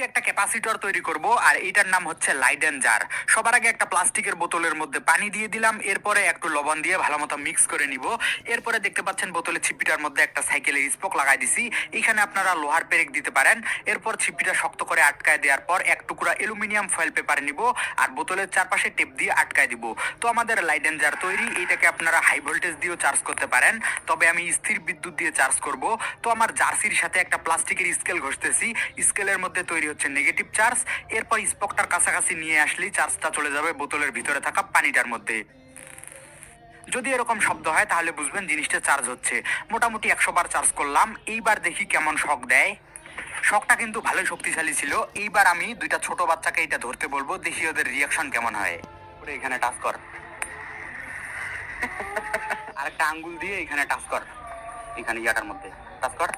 আজকে একটা ক্যাপাসিটর তৈরি করব, আর এটার নাম হচ্ছে লাইডেন জার। সবার আগে একটা প্লাস্টিকের বোতলের মধ্যে পানি দিয়ে দিলাম, এরপরে একটু লবণ দিয়ে ভালো মতো মিক্স করে নিব। এরপরে দেখতে পাচ্ছেন বোতলের ছিপিটার মধ্যে একটা সাইকেলের স্পোক লাগাই দিছি। এখানে আপনারা লোহার পেরেক দিতে পারেন। এরপর ছিপিটা শক্ত করে আটকায় দেওয়ার পর এক টুকরা অ্যালুমিনিয়াম ফয়েল পেপার নিব, আর বোতলের চারপাশে টেপ দিয়ে আটকায় দিব। তো আমাদের লাইডেন জার তৈরি। এইটাকে আপনারা হাই ভোল্টেজ দিয়েও চার্জ করতে পারেন, তবে আমি স্থির বিদ্যুৎ দিয়ে চার্জ করব। তো আমার জার্সির সাথে একটা প্লাস্টিকের স্কেল ঘষতেছি। স্কেলের মধ্যে তৈরি হচ্ছে নেগেটিভ চার্জ। এরপর স্পকটার কাছাকাছি নিয়ে আসলেই চার্জটা চলে যাবে বোতলের ভিতরে থাকা পানিটার মধ্যে। যদি এরকম শব্দ হয় তাহলে বুঝবেন জিনিসটা চার্জ হচ্ছে। মোটামুটি 100 বার চার্জ করলাম। এইবার দেখি কেমন শক দেয়। শকটা কিন্তু ভালোই শক্তিশালী ছিল। এইবার আমি দুইটা ছোট বাচ্চাকে এটা ধরতে বলবো, দেখি ওদের রিয়াকশন কেমন হয়। এখানে টাচ কর, আর একটা আঙ্গুল দিয়ে এখানে টাচ কর, এখানে ইয়াটার মধ্যে টাচ কর।